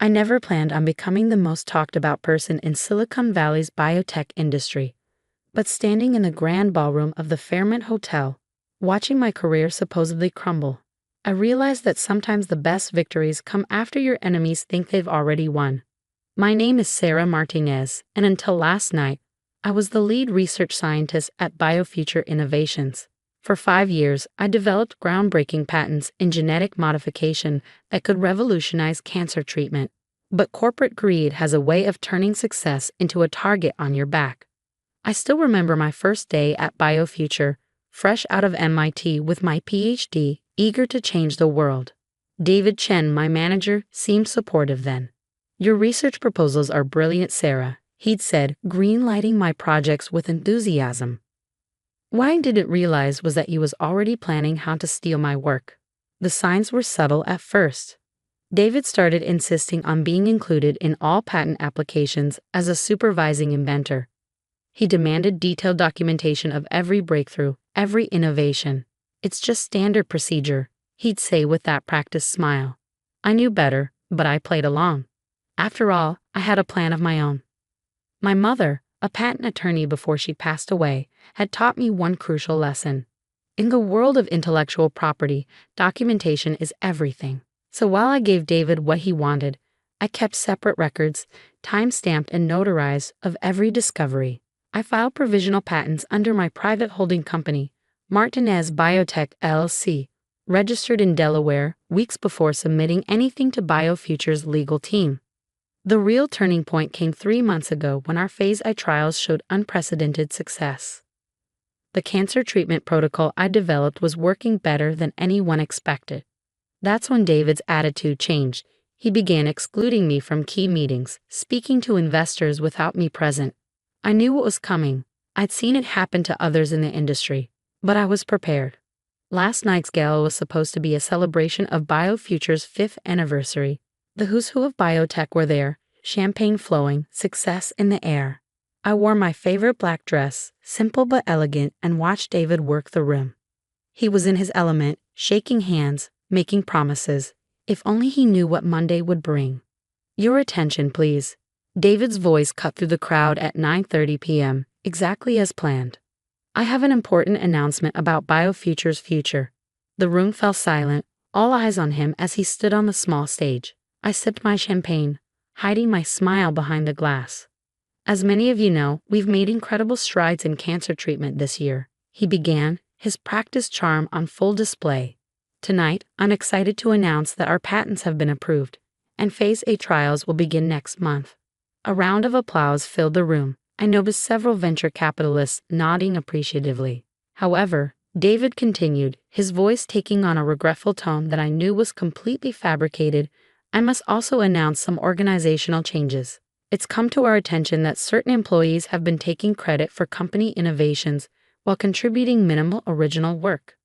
I never planned on becoming the most talked about person in Silicon Valley's biotech industry. But standing in the grand ballroom of the Fairmont Hotel, watching my career supposedly crumble, I realized that sometimes the best victories come after your enemies think they've already won. My name is Sarah Martinez, and until last night, I was the lead research scientist at BioFuture Innovations. For 5 years, I developed groundbreaking patents in genetic modification that could revolutionize cancer treatment. But corporate greed has a way of turning success into a target on your back. I still remember my first day at BioFuture, fresh out of MIT with my PhD, eager to change the world. David Chen, my manager, seemed supportive then. "Your research proposals are brilliant, Sarah," he'd said, green-lighting my projects with enthusiasm. What I didn't realize was that he was already planning how to steal my work. The signs were subtle at first. David started insisting on being included in all patent applications as a supervising inventor. He demanded detailed documentation of every breakthrough, every innovation. "It's just standard procedure," he'd say with that practiced smile. I knew better, but I played along. After all, I had a plan of my own. My mother, a patent attorney before she passed away, had taught me one crucial lesson. In the world of intellectual property, documentation is everything. So while I gave David what he wanted, I kept separate records, time-stamped and notarized, of every discovery. I filed provisional patents under my private holding company, Martinez Biotech LLC, registered in Delaware, weeks before submitting anything to BioFuture's legal team. The real turning point came 3 months ago when our phase I trials showed unprecedented success. The cancer treatment protocol I developed was working better than anyone expected. That's when David's attitude changed. He began excluding me from key meetings, speaking to investors without me present. I knew what was coming. I'd seen it happen to others in the industry, but I was prepared. Last night's gala was supposed to be a celebration of BioFuture's 5th anniversary. The who's who of biotech were there, champagne flowing, success in the air. I wore my favorite black dress, simple but elegant, and watched David work the room. He was in his element, shaking hands, making promises. If only he knew what Monday would bring. "Your attention, please." David's voice cut through the crowd at 9:30 p.m., exactly as planned. "I have an important announcement about BioFuture's future." The room fell silent, all eyes on him as he stood on the small stage. I sipped my champagne, hiding my smile behind the glass. "As many of you know, we've made incredible strides in cancer treatment this year," he began, his practiced charm on full display. "Tonight, I'm excited to announce that our patents have been approved, and phase A trials will begin next month." A round of applause filled the room. I noticed several venture capitalists nodding appreciatively. However, David continued, his voice taking on a regretful tone that I knew was completely fabricated. "I must also announce some organizational changes. It's come to our attention that certain employees have been taking credit for company innovations while contributing minimal original work."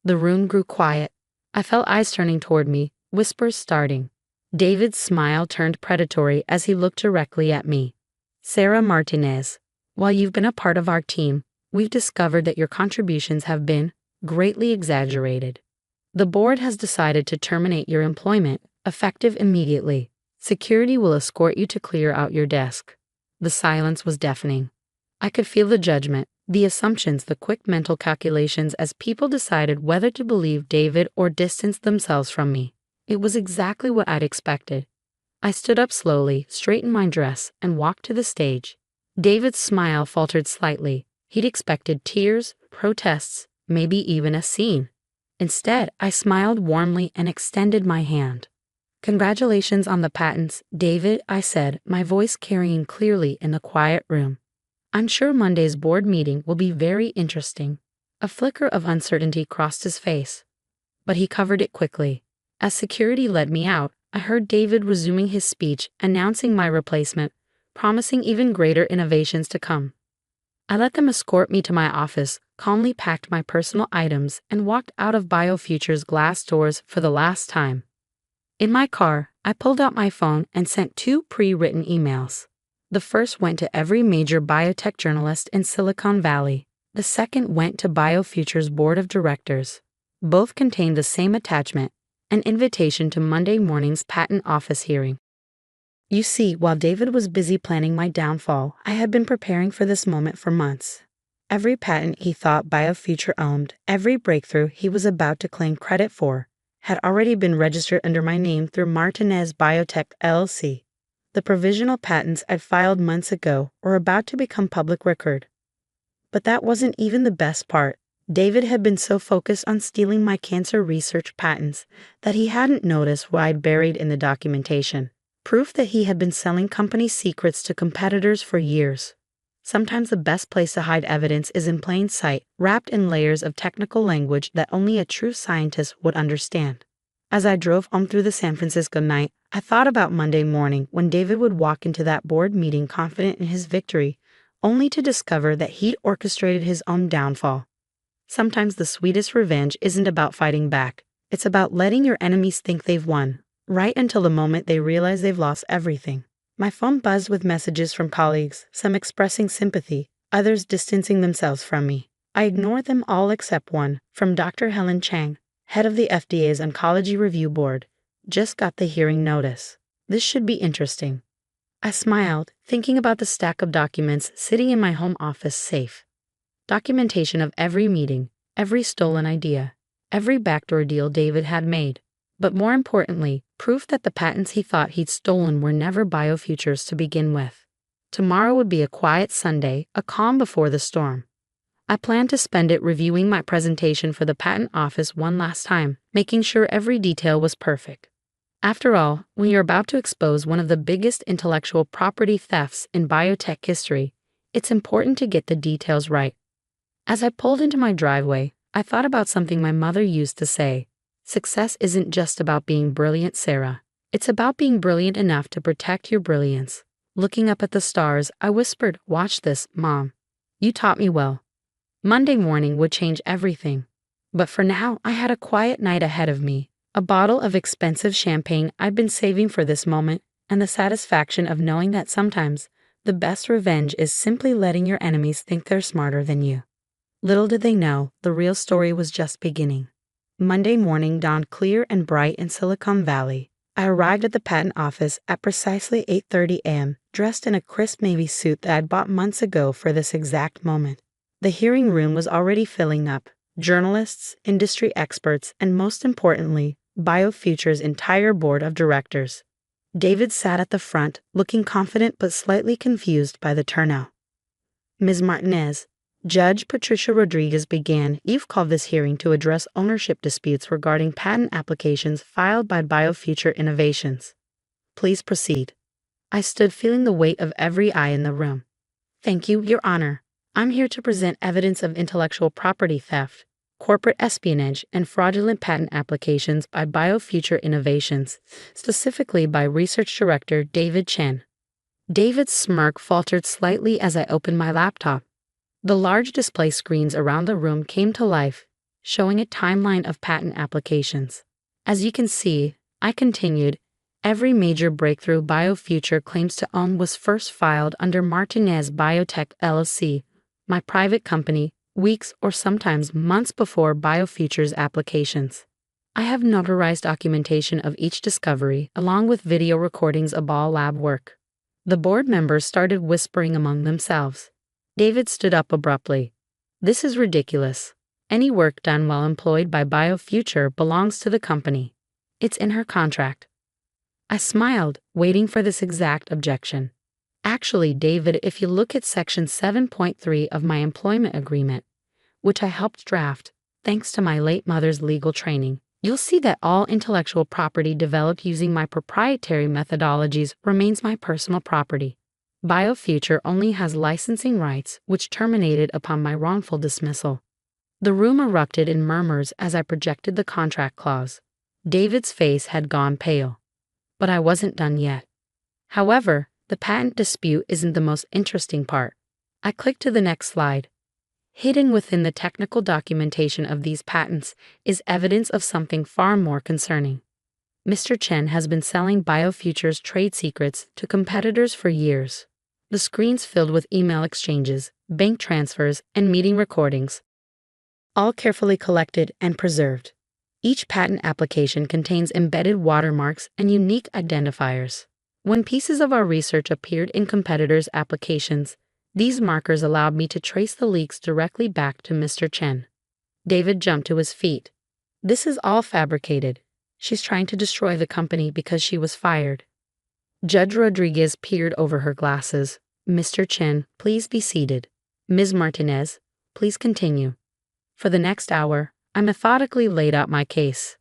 The room grew quiet. I felt eyes turning toward me, whispers starting. David's smile turned predatory as he looked directly at me. "Sarah Martinez, while you've been a part of our team, we've discovered that your contributions have been greatly exaggerated. The board has decided to terminate your employment, effective immediately. Security will escort you to clear out your desk." The silence was deafening. I could feel the judgment, the assumptions, the quick mental calculations as people decided whether to believe David or distance themselves from me. It was exactly what I'd expected. I stood up slowly, straightened my dress, and walked to the stage. David's smile faltered slightly. He'd expected tears, protests, maybe even a scene. Instead, I smiled warmly and extended my hand. "Congratulations on the patents, David," I said, my voice carrying clearly in the quiet room. "I'm sure Monday's board meeting will be very interesting." A flicker of uncertainty crossed his face, but he covered it quickly. As security led me out, I heard David resuming his speech, announcing my replacement, promising even greater innovations to come. I let them escort me to my office, calmly packed my personal items, and walked out of BioFuture's glass doors for the last time. In my car, I pulled out my phone and sent 2 pre-written emails. The first went to every major biotech journalist in Silicon Valley. The second went to BioFuture's board of directors. Both contained the same attachment, an invitation to Monday morning's patent office hearing. You see, while David was busy planning my downfall, I had been preparing for this moment for months. Every patent he thought BioFuture owned, every breakthrough he was about to claim credit for, had already been registered under my name through Martinez Biotech LLC. The provisional patents I'd filed months ago were about to become public record. But that wasn't even the best part. David had been so focused on stealing my cancer research patents that he hadn't noticed what I'd buried in the documentation. Proof that he had been selling company secrets to competitors for years. Sometimes the best place to hide evidence is in plain sight, wrapped in layers of technical language that only a true scientist would understand. As I drove home through the San Francisco night, I thought about Monday morning when David would walk into that board meeting confident in his victory, only to discover that he'd orchestrated his own downfall. Sometimes the sweetest revenge isn't about fighting back. It's about letting your enemies think they've won, right until the moment they realize they've lost everything. My phone buzzed with messages from colleagues, some expressing sympathy, others distancing themselves from me. I ignored them all except one, from Dr. Helen Chang, head of the FDA's Oncology Review Board. Just got the hearing notice. This should be interesting. I smiled, thinking about the stack of documents sitting in my home office safe. Documentation of every meeting, every stolen idea, every backdoor deal David had made. But more importantly, proof that the patents he thought he'd stolen were never BioFuture's to begin with. Tomorrow would be a quiet Sunday, a calm before the storm. I planned to spend it reviewing my presentation for the patent office one last time, making sure every detail was perfect. After all, when you're about to expose one of the biggest intellectual property thefts in biotech history, it's important to get the details right. As I pulled into my driveway, I thought about something my mother used to say. Success isn't just about being brilliant, Sarah. It's about being brilliant enough to protect your brilliance. Looking up at the stars, I whispered, "Watch this, Mom. You taught me well." Monday morning would change everything. But for now, I had a quiet night ahead of me, a bottle of expensive champagne I'd been saving for this moment, and the satisfaction of knowing that sometimes the best revenge is simply letting your enemies think they're smarter than you. Little did they know, the real story was just beginning. Monday morning dawned clear and bright in Silicon Valley. I arrived at the patent office at precisely 8:30 a.m., dressed in a crisp navy suit that I'd bought months ago for this exact moment. The hearing room was already filling up. Journalists, industry experts, and most importantly, BioFuture's entire board of directors. David sat at the front, looking confident but slightly confused by the turnout. "Ms. Martinez," Judge Patricia Rodriguez began, "You've called this hearing to address ownership disputes regarding patent applications filed by BioFuture Innovations. Please proceed." I stood feeling the weight of every eye in the room. "Thank you, Your Honor. I'm here to present evidence of intellectual property theft, corporate espionage, and fraudulent patent applications by BioFuture Innovations, specifically by Research Director David Chen." David's smirk faltered slightly as I opened my laptop. The large display screens around the room came to life, showing a timeline of patent applications. "As you can see," I continued, "every major breakthrough BioFuture claims to own was first filed under Martinez Biotech LLC, my private company, weeks or sometimes months before BioFuture's applications. I have notarized documentation of each discovery, along with video recordings of all lab work." The board members started whispering among themselves. David stood up abruptly. "This is ridiculous. Any work done while employed by BioFuture belongs to the company. It's in her contract." I smiled, waiting for this exact objection. "Actually, David, if you look at Section 7.3 of my employment agreement, which I helped draft, thanks to my late mother's legal training, you'll see that all intellectual property developed using my proprietary methodologies remains my personal property. BioFuture only has licensing rights, which terminated upon my wrongful dismissal." The room erupted in murmurs as I projected the contract clause. David's face had gone pale. But I wasn't done yet. However, the patent dispute isn't the most interesting part. I clicked to the next slide. Hidden within the technical documentation of these patents is evidence of something far more concerning. Mr. Chen has been selling BioFuture's trade secrets to competitors for years. The screens filled with email exchanges, bank transfers, and meeting recordings, all carefully collected and preserved. Each patent application contains embedded watermarks and unique identifiers. When pieces of our research appeared in competitors' applications, these markers allowed me to trace the leaks directly back to Mr. Chen. David jumped to his feet. This is all fabricated. She's trying to destroy the company because she was fired. Judge Rodriguez peered over her glasses. Mr. Chen, please be seated. Ms. Martinez, please continue. For the next hour, I methodically laid out my case.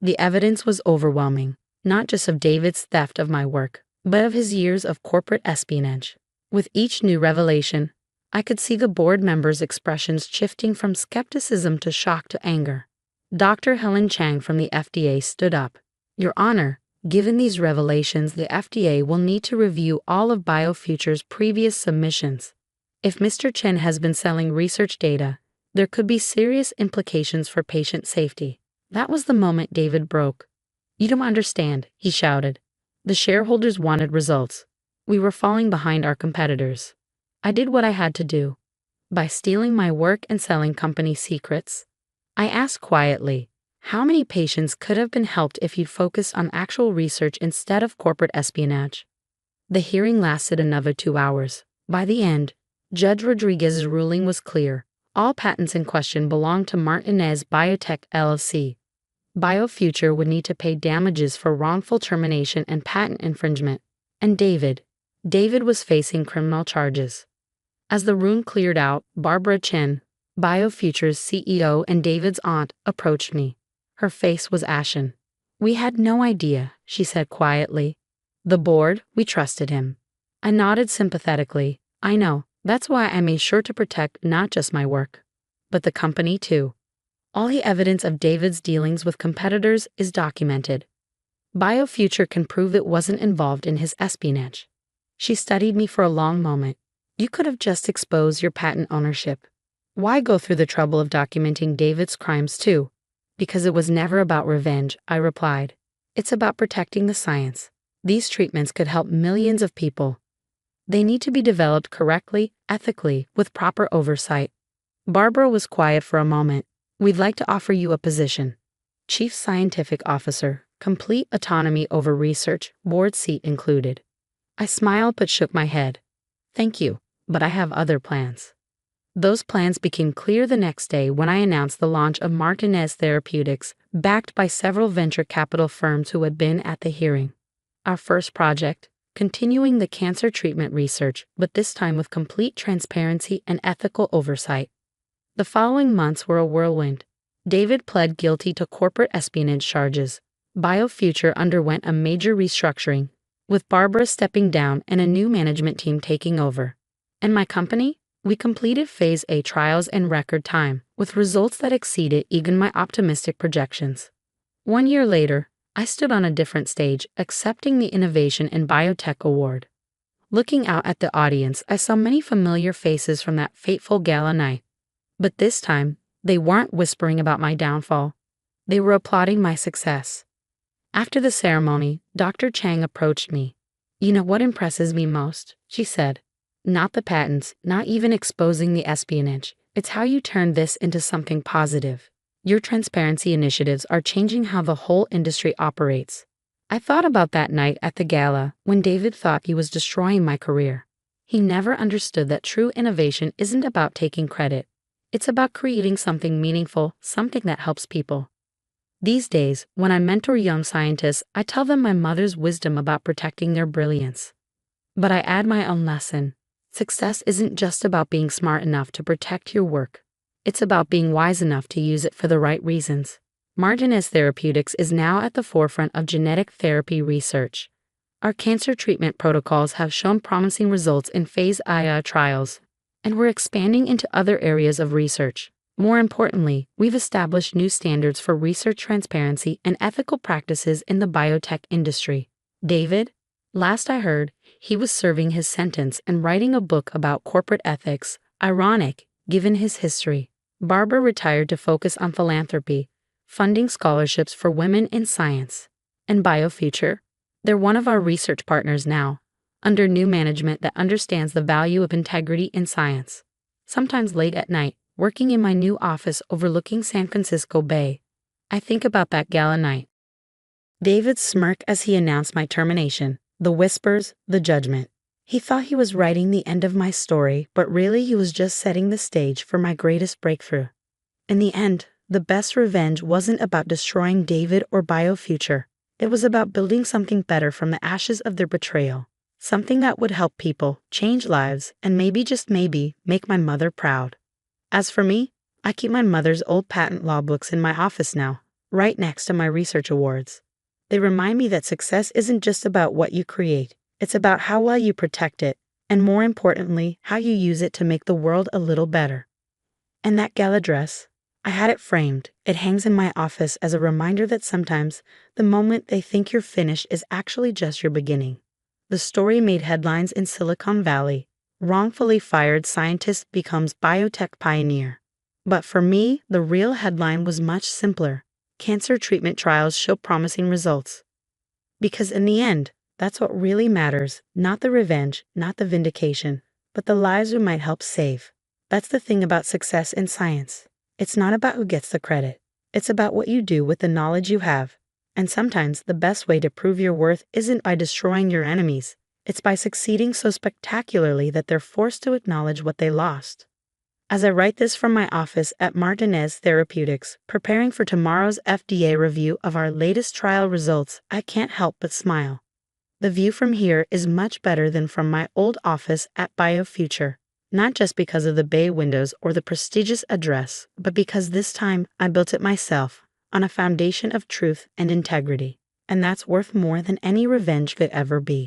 The evidence was overwhelming, not just of David's theft of my work, but of his years of corporate espionage. With each new revelation, I could see the board members' expressions shifting from skepticism to shock to anger. Dr. Helen Chang from the FDA stood up. Your Honor, given these revelations, the FDA will need to review all of BioFuture's previous submissions. If Mr. Chen has been selling research data, there could be serious implications for patient safety. That was the moment David broke. You don't understand, he shouted. The shareholders wanted results. We were falling behind our competitors. I did what I had to do. By stealing my work and selling company secrets, I asked quietly, how many patients could have been helped if you'd focused on actual research instead of corporate espionage? The hearing lasted another 2 hours. By the end, Judge Rodriguez's ruling was clear. All patents in question belonged to Martinez Biotech LLC. BioFuture would need to pay damages for wrongful termination and patent infringement. And David was facing criminal charges. As the room cleared out, Barbara Chen, BioFuture's CEO and David's aunt, approached me. Her face was ashen. We had no idea, she said quietly. The board, we trusted him. I nodded sympathetically. I know, that's why I made sure to protect not just my work, but the company too. All the evidence of David's dealings with competitors is documented. BioFuture can prove it wasn't involved in his espionage. She studied me for a long moment. You could have just exposed your patent ownership. Why go through the trouble of documenting David's crimes too? Because it was never about revenge, I replied. It's about protecting the science. These treatments could help millions of people. They need to be developed correctly, ethically, with proper oversight. Barbara was quiet for a moment. We'd like to offer you a position. Chief Scientific Officer, complete autonomy over research, board seat included. I smiled but shook my head. Thank you, but I have other plans. Those plans became clear the next day when I announced the launch of Martinez Therapeutics, backed by several venture capital firms who had been at the hearing. Our first project, continuing the cancer treatment research, but this time with complete transparency and ethical oversight. The following months were a whirlwind. David pled guilty to corporate espionage charges. BioFuture underwent a major restructuring, with Barbara stepping down and a new management team taking over. And my company? We completed Phase A trials in record time, with results that exceeded even my optimistic projections. 1 year later, I stood on a different stage, accepting the Innovation in Biotech Award. Looking out at the audience, I saw many familiar faces from that fateful gala night. But this time, they weren't whispering about my downfall. They were applauding my success. After the ceremony, Dr. Chang approached me. You know what impresses me most, she said. Not the patents, not even exposing the espionage. It's how you turn this into something positive. Your transparency initiatives are changing how the whole industry operates. I thought about that night at the gala when David thought he was destroying my career. He never understood that true innovation isn't about taking credit. It's about creating something meaningful, something that helps people. These days, when I mentor young scientists, I tell them my mother's wisdom about protecting their brilliance. But I add my own lesson. Success isn't just about being smart enough to protect your work. It's about being wise enough to use it for the right reasons. Martinez Therapeutics is now at the forefront of genetic therapy research. Our cancer treatment protocols have shown promising results in Phase aita trials, and we're expanding into other areas of research. More importantly, we've established new standards for research transparency and ethical practices in the biotech industry. David, last I heard, he was serving his sentence and writing a book about corporate ethics. Ironic, given his history. Barbara retired to focus on philanthropy, funding scholarships for women in science. And BioFuture? They're one of our research partners now, under new management that understands the value of integrity in science. Sometimes late at night, working in my new office overlooking San Francisco Bay, I think about that gala night. David's smirk as he announced my termination, The whispers, the judgment. He thought he was writing the end of my story, but really he was just setting the stage for my greatest breakthrough. In the end, the best revenge wasn't about destroying David or BioFuture. It was about building something better from the ashes of their betrayal. Something that would help people, change lives, and maybe, just maybe, make my mother proud. As for me, I keep my mother's old patent law books in my office now, right next to my research awards. They remind me that success isn't just about what you create, it's about how well you protect it, and more importantly, how you use it to make the world a little better. And that gala dress, I had it framed. It hangs in my office as a reminder that sometimes the moment they think you're finished is actually just your beginning. The story made headlines in Silicon Valley. Wrongfully fired scientist becomes biotech pioneer. But for me, the real headline was much simpler. Cancer treatment trials show promising results. Because in the end, that's what really matters, not the revenge, not the vindication, but the lives we might help save. That's the thing about success in science. It's not about who gets the credit. It's about what you do with the knowledge you have. And sometimes the best way to prove your worth isn't by destroying your enemies. It's by succeeding so spectacularly that they're forced to acknowledge what they lost. As I write this from my office at Martinez Therapeutics, preparing for tomorrow's FDA review of our latest trial results, I can't help but smile. The view from here is much better than from my old office at BioFuture. Not just because of the bay windows or the prestigious address, but because this time I built it myself, on a foundation of truth and integrity. And that's worth more than any revenge could ever be.